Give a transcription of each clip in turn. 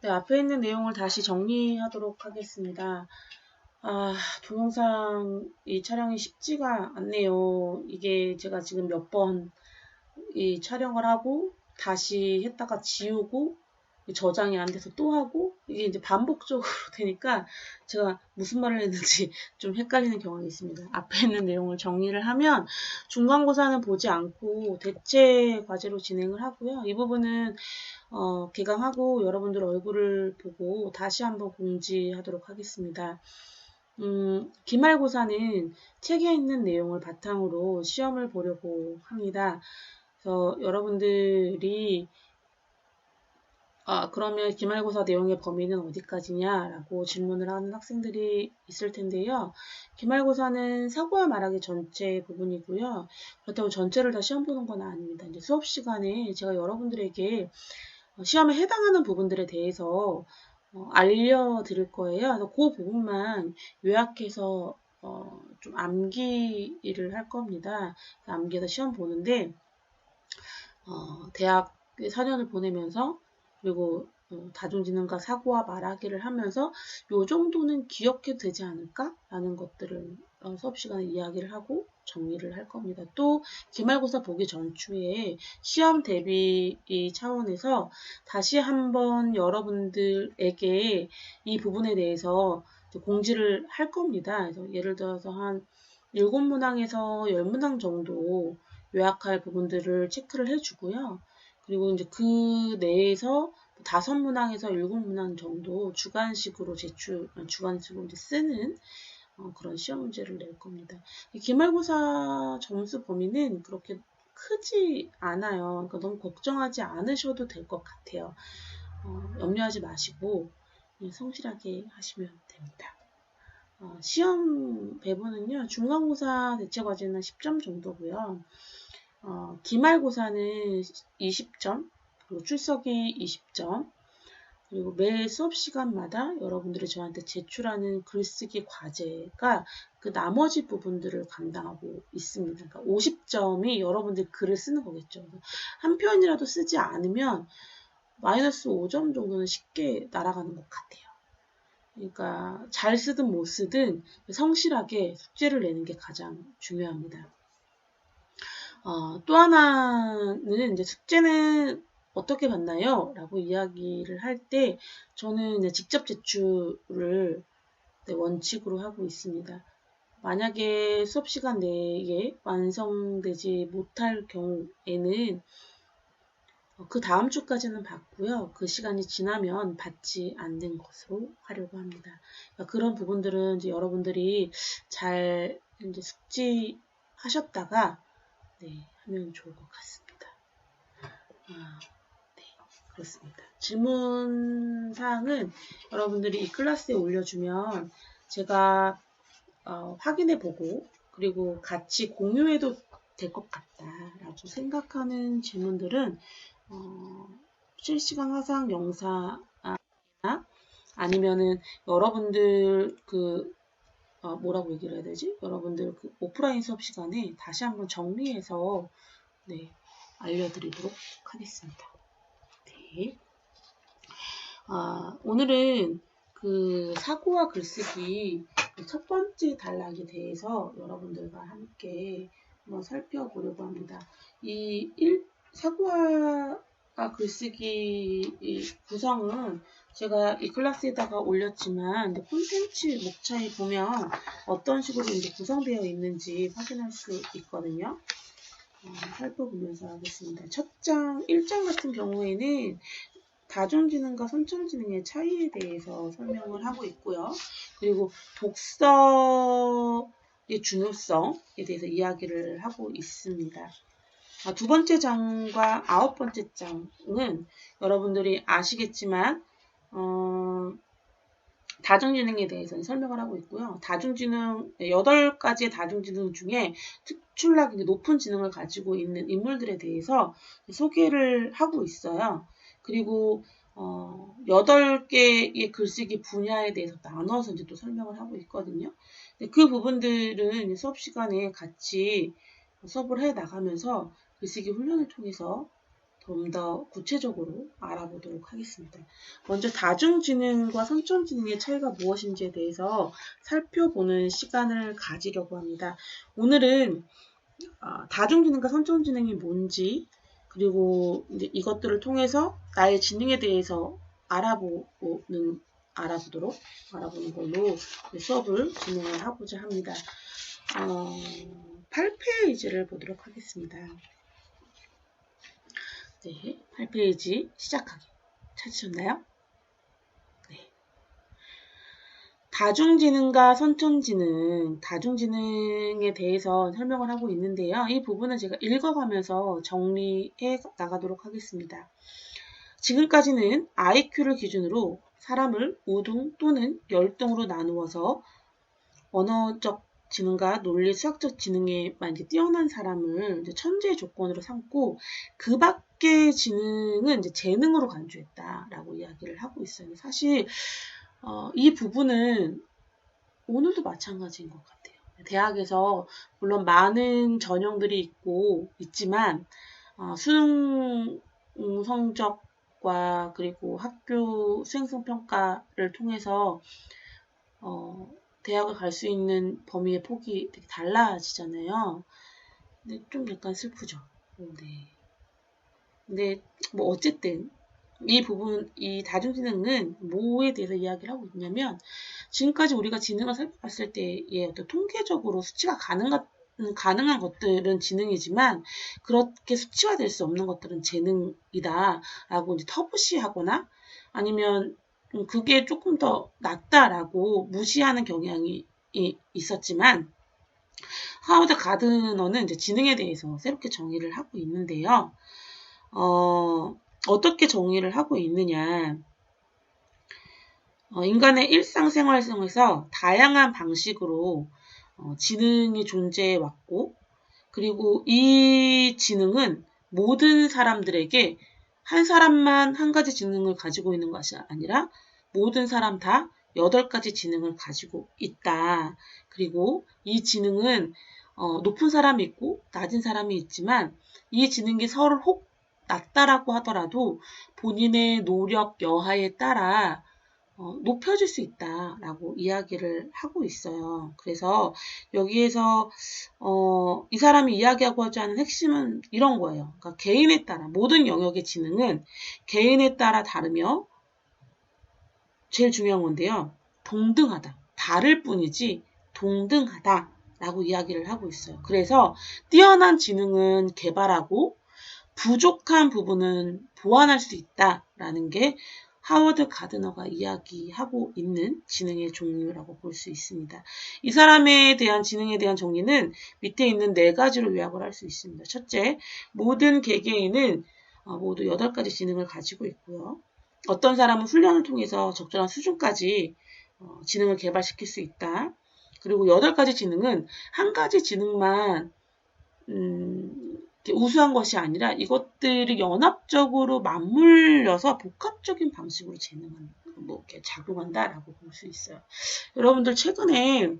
네, 앞에 있는 내용을 다시 정리하도록 하겠습니다. 동영상 이 촬영이 쉽지가 않네요. 이게 제가 지금 몇 번 이 촬영을 하고 다시 했다가 지우고 저장이 안 돼서 또 하고 이게 이제 반복적으로 되니까 제가 무슨 말을 했는지 좀 헷갈리는 경우가 있습니다. 앞에 있는 내용을 정리를 하면 중간고사는 보지 않고 대체 과제로 진행을 하고요. 이 부분은 개강하고 여러분들 얼굴을 보고 다시 한번 공지하도록 하겠습니다. 기말고사는 책에 있는 내용을 바탕으로 시험을 보려고 합니다. 그래서 여러분들이 그러면 기말고사 내용의 범위는 어디까지냐라고 질문을 하는 학생들이 있을 텐데요. 기말고사는 사고와 말하기 전체 부분이고요. 그렇다고 전체를 다 시험 보는 건 아닙니다. 이제 수업 시간에 제가 여러분들에게 시험에 해당하는 부분들에 대해서 알려드릴 거예요. 그래서 그 부분만 요약해서 좀 암기를 할 겁니다. 암기해서 시험 보는데 대학 4년을 보내면서 그리고 다중지능과 사고와 말하기를 하면서 요 정도는 기억해도 되지 않을까? 라는 것들을 수업 시간에 이야기를 하고 정리를 할 겁니다. 또 기말고사 보기 전주에 시험 대비 차원에서 다시 한번 여러분들에게 이 부분에 대해서 공지를 할 겁니다. 그래서 예를 들어서 한 7문항에서 10문항 정도 요약할 부분들을 체크를 해주고요. 그리고 이제 그 내에서 5문항에서 7문항 정도 주관식으로 주관식으로 이제 쓰는 그런 시험 문제를 낼 겁니다. 기말고사 점수 범위는 그렇게 크지 않아요. 그러니까 너무 걱정하지 않으셔도 될 것 같아요. 염려하지 마시고 성실하게 하시면 됩니다. 시험 배분은요, 중간고사 대체과제는 10점 정도고요. 기말고사는 20점, 그리고 출석이 20점, 그리고 매 수업 시간마다 여러분들이 저한테 제출하는 글쓰기 과제가 그 나머지 부분들을 감당하고 있습니다. 그러니까 50점이 여러분들 글을 쓰는 거겠죠. 한 표현이라도 쓰지 않으면 마이너스 5점 정도는 쉽게 날아가는 것 같아요. 그러니까 잘 쓰든 못 쓰든 성실하게 숙제를 내는 게 가장 중요합니다. 또 하나는 이제 숙제는 어떻게 받나요? 라고 이야기를 할 때 저는 이제 직접 제출을 원칙으로 하고 있습니다. 만약에 수업 시간 내에 완성되지 못할 경우에는 그 다음 주까지는 받고요. 그 시간이 지나면 받지 않는 것으로 하려고 합니다. 그러니까 그런 부분들은 이제 여러분들이 잘 이제 숙지하셨다가 하면 좋을 것 같습니다. 네, 그렇습니다. 질문 사항은 여러분들이 이 클래스에 올려주면 제가 확인해보고 그리고 같이 공유해도 될 것 같다라고 생각하는 질문들은 실시간 화상 영상이나 아니면은 여러분들 뭐라고 얘기를 해야 되지? 여러분들 오프라인 수업 시간에 다시 한번 정리해서 알려드리도록 하겠습니다. 네. 오늘은 사고와 글쓰기 첫 번째 단락에 대해서 여러분들과 함께 한번 살펴보려고 합니다. 사고와 글쓰기 구성은 제가 이 클래스에다가 올렸지만 콘텐츠 목차에 보면 어떤 식으로 이제 구성되어 있는지 확인할 수 있거든요. 살펴보면서 하겠습니다. 첫 장, 1장 같은 경우에는 다중지능과 선천지능의 차이에 대해서 설명을 하고 있고요. 그리고 독서의 중요성에 대해서 이야기를 하고 있습니다. 두 번째 장과 9번째 장은 여러분들이 아시겠지만 다중지능에 대해서는 설명을 하고 있고요. 8가지의 다중지능 중에 특출나게 높은 지능을 가지고 있는 인물들에 대해서 소개를 하고 있어요. 그리고 8개의 글쓰기 분야에 대해서 나눠서 이제 또 설명을 하고 있거든요. 그 부분들은 수업 시간에 같이 수업을 해 나가면서 글쓰기 훈련을 통해서 좀 더 구체적으로 알아보도록 하겠습니다. 먼저 다중지능과 선천지능의 차이가 무엇인지에 대해서 살펴보는 시간을 가지려고 합니다. 오늘은 다중지능과 선천지능이 뭔지, 그리고 이제 이것들을 통해서 나의 지능에 대해서 알아보는 걸로 수업을 진행을 하고자 합니다. 8페이지를 보도록 하겠습니다. 네, 8페이지 시작하기. 찾으셨나요? 네. 다중지능과 선천지능, 다중지능에 대해서 설명을 하고 있는데요. 이 부분은 제가 읽어가면서 정리해 나가도록 하겠습니다. 지금까지는 IQ를 기준으로 사람을 우등 또는 열등으로 나누어서 언어적 지능과 논리 수학적 지능에만 이제 뛰어난 사람을 이제 천재의 조건으로 삼고 그 밖의 지능은 이제 재능으로 간주했다라고 이야기를 하고 있어요. 사실 이 부분은 오늘도 마찬가지인 것 같아요. 대학에서 물론 많은 전형들이 있지만 수능 성적과 그리고 학교 수행성 평가를 통해서 대학을 갈 수 있는 범위의 폭이 되게 달라지잖아요. 근데 좀 약간 슬프죠. 네. 근데 뭐 어쨌든 이 다중지능은 뭐에 대해서 이야기를 하고 있냐면 지금까지 우리가 지능을 살펴봤을 때의 어떤 통계적으로 수치가 가능한 것들은 지능이지만 그렇게 수치화될 수 없는 것들은 재능이다라고 이제 터부시하거나 아니면 그게 조금 더 낫다라고 무시하는 경향이 있었지만 하워드 가드너는 이제 지능에 대해서 새롭게 정의를 하고 있는데요. 어떻게 정의를 하고 있느냐. 인간의 일상생활 속에서 다양한 방식으로 지능이 존재해 왔고 그리고 이 지능은 모든 사람들에게 한 사람만 한 가지 지능을 가지고 있는 것이 아니라 모든 사람 다 8가지 지능을 가지고 있다. 그리고 이 지능은 높은 사람이 있고 낮은 사람이 있지만 이 지능이 서로 혹 낮다라고 하더라도 본인의 노력 여하에 따라 높여질 수 있다라고 이야기를 하고 있어요. 그래서 여기에서 이 사람이 이야기하고자 하는 핵심은 이런 거예요. 그러니까 개인에 따라 모든 영역의 지능은 개인에 따라 다르며 제일 중요한 건데요. 동등하다. 다를 뿐이지 동등하다라고 이야기를 하고 있어요. 그래서 뛰어난 지능은 개발하고 부족한 부분은 보완할 수 있다라는 게 하워드 가드너가 이야기하고 있는 지능의 종류라고 볼 수 있습니다. 이 사람에 대한 지능에 대한 정의는 밑에 있는 4가지로 요약을 할 수 있습니다. 첫째, 모든 개개인은 모두 8가지 지능을 가지고 있고요. 어떤 사람은 훈련을 통해서 적절한 수준까지 지능을 개발시킬 수 있다. 그리고 8가지 지능은 한 가지 지능만 우수한 것이 아니라 이것들이 연합적으로 맞물려서 복합적인 방식으로 재능을 이렇게 작용한다라고 볼 수 있어요. 여러분들 최근에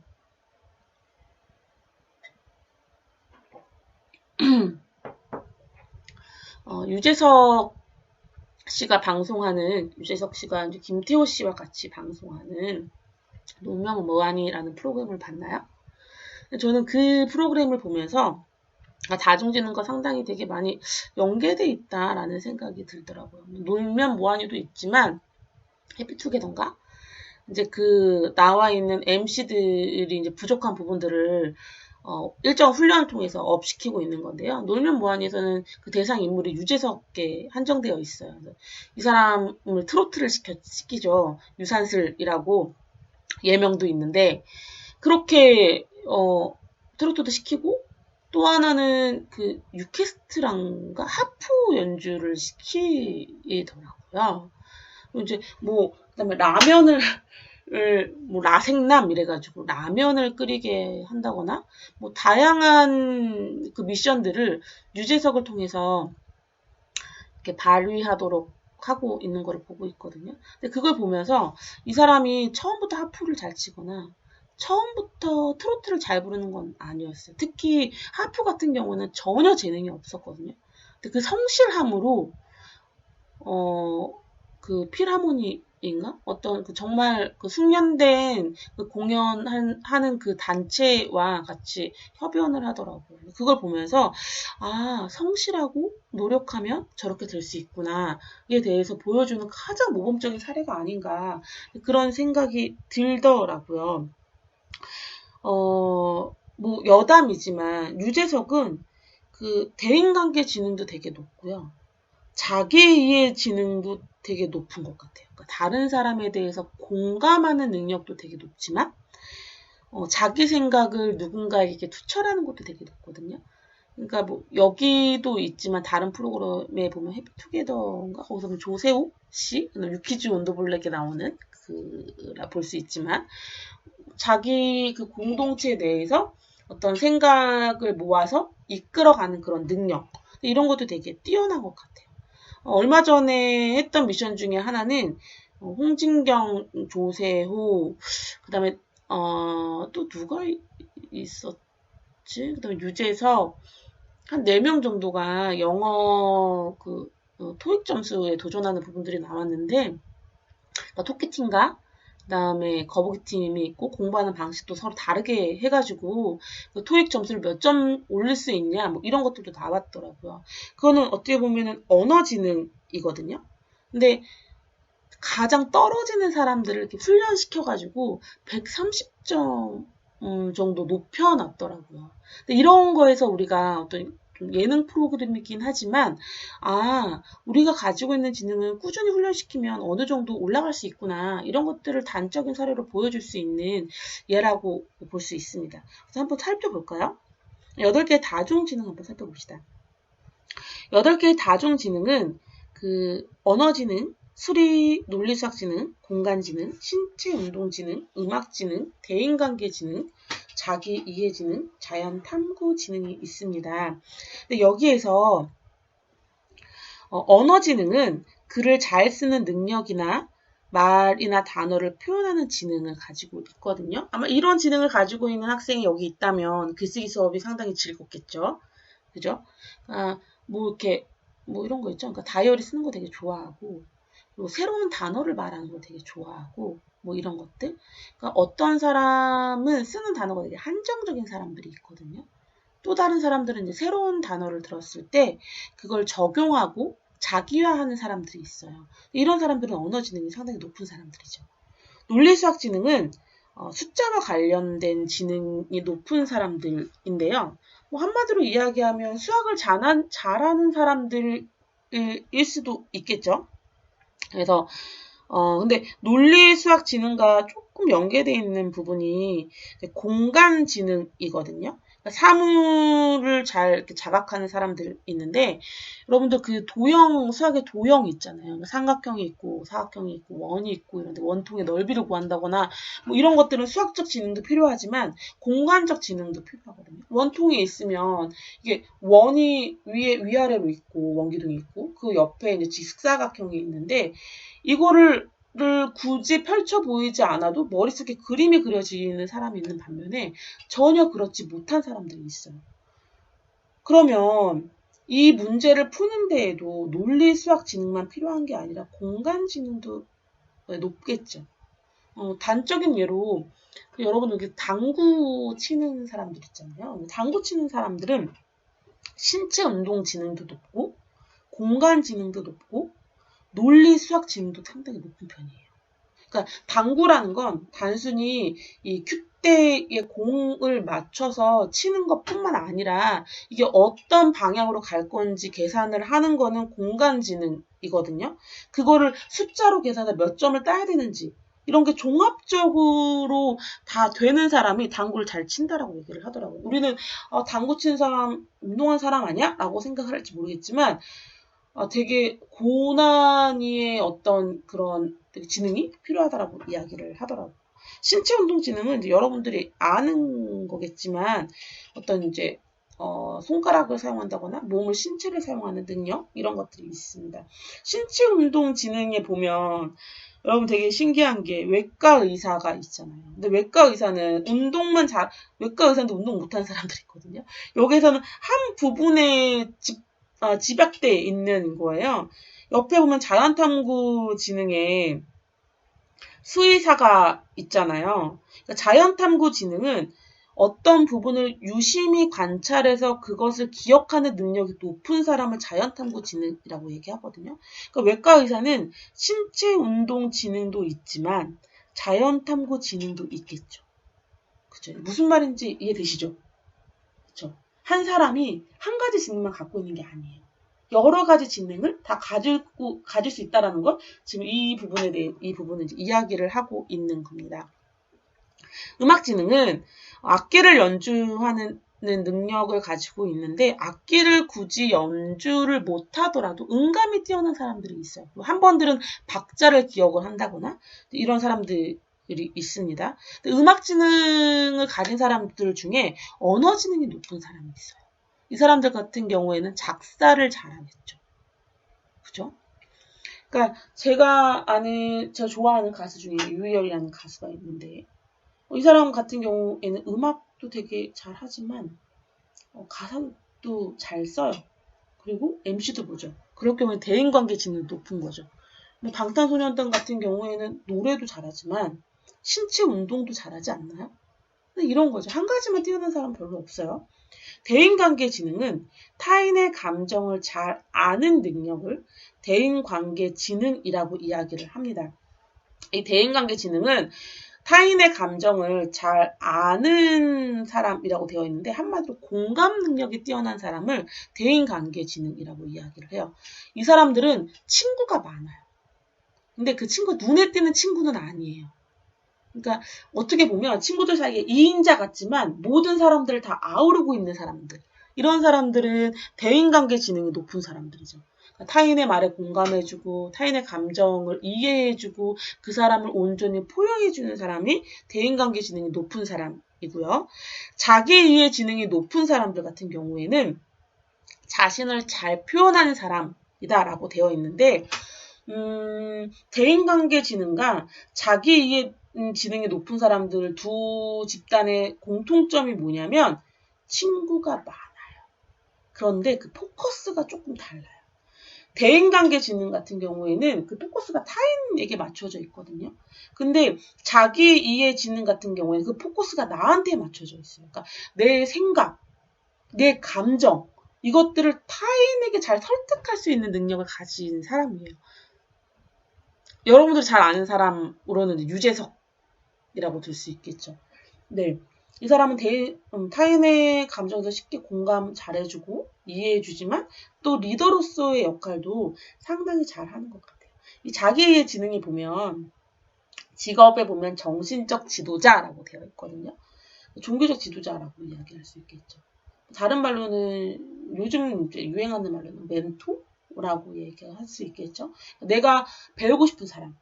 유재석 씨가 이제 김태호 씨와 같이 방송하는 노면 뭐하니라는 프로그램을 봤나요? 저는 그 프로그램을 보면서 다중지능과 상당히 되게 많이 연계돼 있다라는 생각이 들더라고요. 놀면 뭐하니도 있지만 해피투게더인가? 이제 나와 있는 MC들이 이제 부족한 부분들을 일정 훈련을 통해서 업시키고 있는 건데요. 놀면 뭐하니에서는 그 대상 인물이 유재석에 한정되어 있어요. 이 사람을 트로트를 시키죠. 유산슬이라고 예명도 있는데 그렇게 트로트도 시키고 또 하나는 유케스트랑가 하프 연주를 시키더라고요. 이제 그다음에 라면을 라생남 이래가지고 라면을 끓이게 한다거나 다양한 그 미션들을 유재석을 통해서 이렇게 발휘하도록 하고 있는 거를 보고 있거든요. 근데 그걸 보면서 이 사람이 처음부터 하프를 잘 치거나 처음부터 트로트를 잘 부르는 건 아니었어요. 특히 하프 같은 경우는 전혀 재능이 없었거든요. 그 성실함으로 그 필하모니인가? 어떤 그 정말 그 숙련된 그 공연하는 그 단체와 같이 협연을 하더라고요. 그걸 보면서 아, 성실하고 노력하면 저렇게 될 수 있구나에 대해서 보여주는 가장 모범적인 사례가 아닌가 그런 생각이 들더라고요. 뭐 여담이지만 유재석은 그 대인관계 지능도 되게 높고요. 자기이해 지능도 되게 높은 것 같아요. 그러니까 다른 사람에 대해서 공감하는 능력도 되게 높지만 자기 생각을 누군가에게 투철하는 것도 되게 높거든요. 그러니까 뭐 여기도 있지만 다른 프로그램에 보면 해피투게더인가 거기서 보면 조세호 씨, 유키즈 온더블랙에 나오는 그라 볼 수 있지만 자기 그 공동체 내에서 어떤 생각을 모아서 이끌어가는 그런 능력 이런 것도 되게 뛰어난 것 같아요. 얼마 전에 했던 미션 중에 하나는 홍진경, 조세호, 그다음에 또 누가 있었지? 그다음에 유재석 한 4명 정도가 영어 그 토익 점수에 도전하는 부분들이 나왔는데 토끼팀과 그다음에 거북이팀이 있고 공부하는 방식도 서로 다르게 해가지고 그 토익 점수를 몇 점 올릴 수 있냐 뭐 이런 것들도 나왔더라고요. 그거는 어떻게 보면은 언어 지능이거든요. 근데 가장 떨어지는 사람들을 이렇게 훈련시켜가지고 130점 정도 높여놨더라고요. 근데 이런 거에서 우리가 어떤 좀 예능 프로그램이긴 하지만 우리가 가지고 있는 지능을 꾸준히 훈련시키면 어느 정도 올라갈 수 있구나 이런 것들을 단적인 사례로 보여줄 수 있는 예라고 볼 수 있습니다. 그래서 한번 살펴볼까요? 8개의 다중지능 한번 살펴봅시다. 8개의 다중지능은 그 언어지능, 수리 논리수학지능, 공간지능, 신체운동지능, 음악지능, 대인관계지능, 자기이해지능, 자연탐구지능이 있습니다. 근데 여기에서 언어지능은 글을 잘 쓰는 능력이나 말이나 단어를 표현하는 지능을 가지고 있거든요. 아마 이런 지능을 가지고 있는 학생이 여기 있다면 글쓰기 수업이 상당히 즐겁겠죠. 그죠? 뭐 이렇게 뭐 이런 거 있죠. 그러니까 다이어리 쓰는 거 되게 좋아하고 그리고 새로운 단어를 말하는 거 되게 좋아하고 뭐 이런 것들. 그러니까 어떤 사람은 쓰는 단어가 되게 한정적인 사람들이 있거든요. 또 다른 사람들은 이제 새로운 단어를 들었을 때 그걸 적용하고 자기화하는 사람들이 있어요. 이런 사람들은 언어 지능이 상당히 높은 사람들이죠. 논리수학 지능은 숫자와 관련된 지능이 높은 사람들인데요. 뭐 한마디로 이야기하면 수학을 잘하는 사람들일 수도 있겠죠. 그래서 근데 논리수학 지능과 조금 연계되어 있는 부분이 공간 지능이거든요. 그러니까 사물을 잘 이렇게 자각하는 사람들 있는데 여러분들 그 도형 수학의 도형 있잖아요. 삼각형이 있고 사각형이 있고 원이 있고 이런데 원통의 넓이를 구한다거나 뭐 이런 것들은 수학적 지능도 필요하지만 공간적 지능도 필요하거든요. 원통이 있으면 이게 원이 위아래로 있고 원기둥이 있고 그 옆에 이제 직사각형이 있는데 이거를 굳이 펼쳐 보이지 않아도 머릿속에 그림이 그려지는 사람이 있는 반면에 전혀 그렇지 못한 사람들이 있어요. 그러면 이 문제를 푸는 데에도 논리 수학 지능만 필요한 게 아니라 공간 지능도 높겠죠. 단적인 예로 여러분 여기 당구 치는 사람들 있잖아요. 당구 치는 사람들은 신체 운동 지능도 높고 공간 지능도 높고 논리 수학 지능도 상당히 높은 편이에요. 그러니까 당구라는 건 단순히 이 큐대의 공을 맞춰서 치는 것뿐만 아니라 이게 어떤 방향으로 갈 건지 계산을 하는 거는 공간 지능이거든요. 그거를 숫자로 계산해 몇 점을 따야 되는지 이런 게 종합적으로 다 되는 사람이 당구를 잘 친다라고 얘기를 하더라고요. 우리는 당구 치는 사람 운동한 사람 아니야? 라고 생각할지 모르겠지만 되게 고난이의 어떤 그런 지능이 필요하다라고 이야기를 하더라고요. 신체운동 지능은 이제 여러분들이 아는 거겠지만 어떤 이제 손가락을 사용한다거나 몸을 신체를 사용하는 능력 이런 것들이 있습니다. 신체운동 지능에 보면 여러분 되게 신기한 게 외과 의사가 있잖아요. 근데 외과 의사는 외과 의사인데 운동 못하는 사람들이 있거든요. 여기에서는 한 부분에 집약돼 있는 거예요. 옆에 보면 자연탐구지능에 수의사가 있잖아요. 그러니까 자연탐구지능은 어떤 부분을 유심히 관찰해서 그것을 기억하는 능력이 높은 사람을 자연탐구지능이라고 얘기하거든요. 그러니까 외과 의사는 신체운동지능도 있지만 자연탐구지능도 있겠죠. 그죠? 무슨 말인지 이해되시죠? 그죠? 한 사람이 한 가지 지능만 갖고 있는 게 아니에요. 여러 가지 지능을 다 가질 수 있다는 걸 지금 이 부분은 이제 이야기를 하고 있는 겁니다. 음악지능은 악기를 연주하는 능력을 가지고 있는데 악기를 굳이 연주를 못하더라도 음감이 뛰어난 사람들이 있어요. 한 번들은 박자를 기억을 한다거나 이런 사람들이 있습니다. 음악지능을 가진 사람들 중에 언어지능이 높은 사람이 있어요. 이 사람들 같은 경우에는 작사를 잘하겠죠. 그죠? 그러니까 제가 좋아하는 가수 중에 유희열이라는 가수가 있는데 이 사람 같은 경우에는 음악도 되게 잘하지만 가사도 잘 써요. 그리고 MC도 보죠. 그럴 경우에 대인관계 지능이 높은 거죠. 방탄소년단 같은 경우에는 노래도 잘하지만 신체 운동도 잘하지 않나요? 이런 거죠. 한 가지만 뛰어난 사람 별로 없어요. 대인관계 지능은 타인의 감정을 잘 아는 능력을 대인관계 지능이라고 이야기를 합니다. 이 대인관계 지능은 타인의 감정을 잘 아는 사람이라고 되어 있는데 한마디로 공감 능력이 뛰어난 사람을 대인관계 지능이라고 이야기를 해요. 이 사람들은 친구가 많아요. 근데 그 친구 눈에 띄는 친구는 아니에요. 그러니까 어떻게 보면 친구들 사이에 2인자 같지만 모든 사람들을 다 아우르고 있는 사람들. 이런 사람들은 대인관계 지능이 높은 사람들이죠. 그러니까 타인의 말에 공감해주고 타인의 감정을 이해해주고 그 사람을 온전히 포용해주는 사람이 대인관계 지능이 높은 사람이고요. 자기이해 지능이 높은 사람들 같은 경우에는 자신을 잘 표현하는 사람이다라고 되어 있는데 대인관계 지능과 자기이해 지능이 높은 사람들 두 집단의 공통점이 뭐냐면 친구가 많아요. 그런데 그 포커스가 조금 달라요. 대인관계 지능 같은 경우에는 그 포커스가 타인에게 맞춰져 있거든요. 근데 자기 이해 지능 같은 경우에는 그 포커스가 나한테 맞춰져 있어요. 그러니까 내 생각, 내 감정 이것들을 타인에게 잘 설득할 수 있는 능력을 가진 사람이에요. 여러분들 잘 아는 사람으로는 유재석이라고 들 수 있겠죠. 네. 이 사람은 타인의 감정도 쉽게 공감 잘해주고 이해해주지만 또 리더로서의 역할도 상당히 잘하는 것 같아요. 이 자기의 지능이 보면 직업에 보면 정신적 지도자라고 되어 있거든요. 종교적 지도자라고 이야기할 수 있겠죠. 다른 말로는 요즘 이제 유행하는 말로는 멘토라고 얘기할 수 있겠죠. 내가 배우고 싶은 사람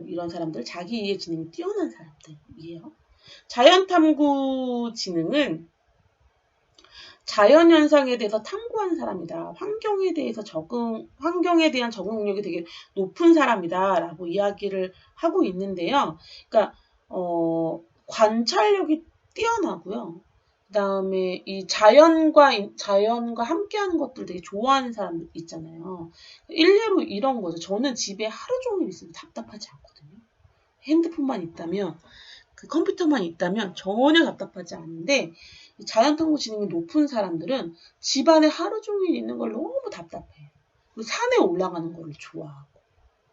이런 사람들 자기 이해 지능이 뛰어난 사람들이에요. 자연탐구 지능은 자연현상에 대해서 탐구하는 사람이다. 환경에 대한 적응 능력이 되게 높은 사람이다. 라고 이야기를 하고 있는데요. 그러니까, 관찰력이 뛰어나고요. 그 다음에 이 자연과 함께하는 것들 되게 좋아하는 사람들 있잖아요. 일례로 이런 거죠. 저는 집에 하루 종일 있으면 답답하지 않거든요. 핸드폰만 있다면, 그 컴퓨터만 있다면 전혀 답답하지 않은데 자연탐구 지능이 높은 사람들은 집안에 하루 종일 있는 걸 너무 답답해요. 그리고 산에 올라가는 걸 좋아하고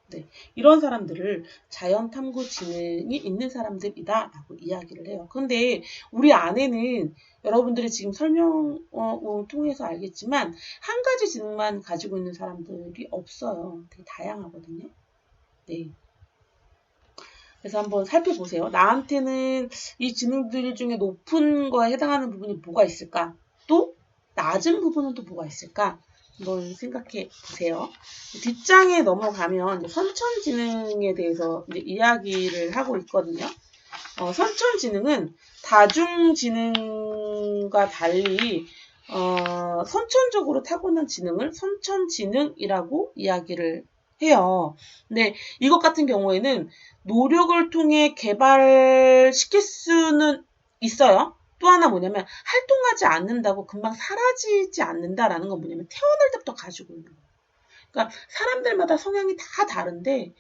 네, 이런 사람들을 자연탐구 지능이 있는 사람들이다라고 이야기를 해요. 근데 우리 안에는 여러분들이 지금 설명을 통해서 알겠지만 한 가지 지능만 가지고 있는 사람들이 없어요. 되게 다양하거든요. 네. 그래서 한번 살펴보세요. 나한테는 이 지능들 중에 높은 거에 해당하는 부분이 뭐가 있을까? 또 낮은 부분은 또 뭐가 있을까? 한번 생각해 보세요. 뒷장에 넘어가면 선천지능에 대해서 이제 이야기를 하고 있거든요. 선천지능은 다중지능과 달리 선천적으로 타고난 지능을 선천지능이라고 이야기를 해요. 근데 이것 같은 경우에는 노력을 통해 개발시킬 수는 있어요. 또 하나 뭐냐면 활동하지 않는다고 금방 사라지지 않는다라는 건 뭐냐면 태어날 때부터 가지고 있는 거예요. 그러니까 사람들마다 성향이 다 다른데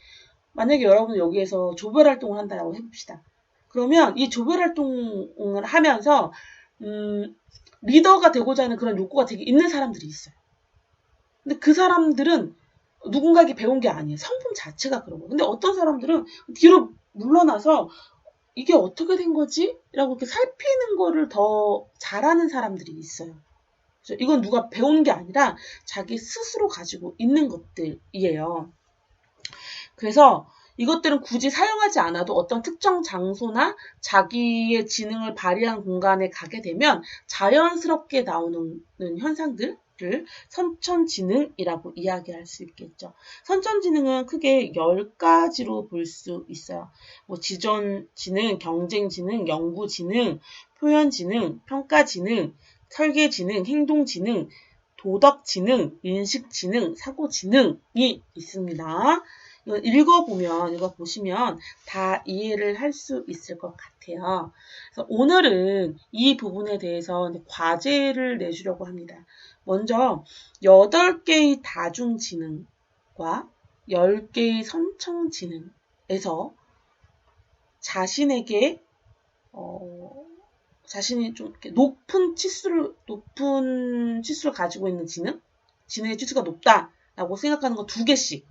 만약에 여러분 여기에서 조별 활동을 한다고 해봅시다. 그러면 이 조별 활동을 하면서 리더가 되고자 하는 그런 욕구가 되게 있는 사람들이 있어요. 근데 그 사람들은 누군가에게 배운 게 아니에요. 성품 자체가 그런 거예요. 근데 어떤 사람들은 뒤로 물러나서 이게 어떻게 된 거지? 라고 이렇게 살피는 거를 더 잘하는 사람들이 있어요. 그래서 이건 누가 배우는 게 아니라 자기 스스로 가지고 있는 것들이에요. 그래서 이것들은 굳이 사용하지 않아도 어떤 특정 장소나 자기의 지능을 발휘한 공간에 가게 되면 자연스럽게 나오는 현상들을 선천지능이라고 이야기할 수 있겠죠. 선천지능은 크게 10가지로 볼 수 있어요. 뭐 지존지능, 경쟁지능, 연구지능, 표현지능, 평가지능, 설계지능, 행동지능, 도덕지능, 인식지능, 사고지능이 있습니다. 읽어보시면 다 이해를 할 수 있을 것 같아요. 그래서 오늘은 이 부분에 대해서 과제를 내주려고 합니다. 먼저 8개의 다중지능과 10개의 선천지능에서 자신에게 자신이 좀 이렇게 높은 치수를 가지고 있는 지능의 치수가 높다라고 생각하는 거 2개씩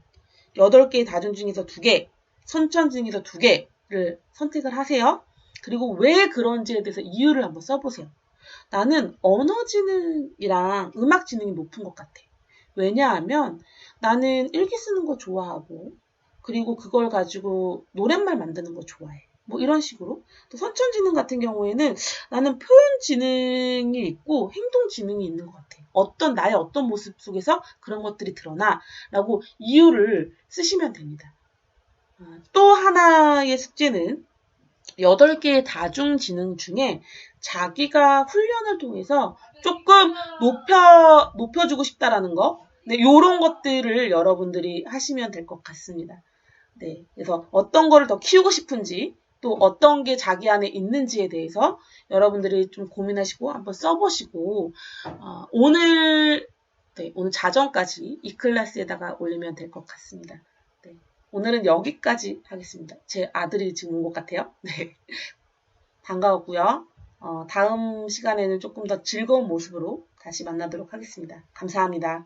8개의 다중 중에서 2개, 선천 중에서 2개를 선택을 하세요. 그리고 왜 그런지에 대해서 이유를 한번 써보세요. 나는 언어 지능이랑 음악 지능이 높은 것 같아. 왜냐하면 나는 일기 쓰는 거 좋아하고 그리고 그걸 가지고 노랫말 만드는 거 좋아해. 뭐 이런 식으로. 또 선천지능 같은 경우에는 나는 표현지능이 있고 행동지능이 있는 것 같아. 나의 어떤 모습 속에서 그런 것들이 드러나 라고 이유를 쓰시면 됩니다. 또 하나의 숙제는 8개의 다중지능 중에 자기가 훈련을 통해서 조금 높여주고 싶다라는 거. 네, 요런 것들을 여러분들이 하시면 될 것 같습니다. 네, 그래서 어떤 거를 더 키우고 싶은지 또 어떤 게 자기 안에 있는지에 대해서 여러분들이 좀 고민하시고 한번 써보시고 오늘 자정까지 이 클래스에다가 올리면 될 것 같습니다. 네, 오늘은 여기까지 하겠습니다. 제 아들이 지금 온 것 같아요. 네, 반가웠고요. 다음 시간에는 조금 더 즐거운 모습으로 다시 만나도록 하겠습니다. 감사합니다.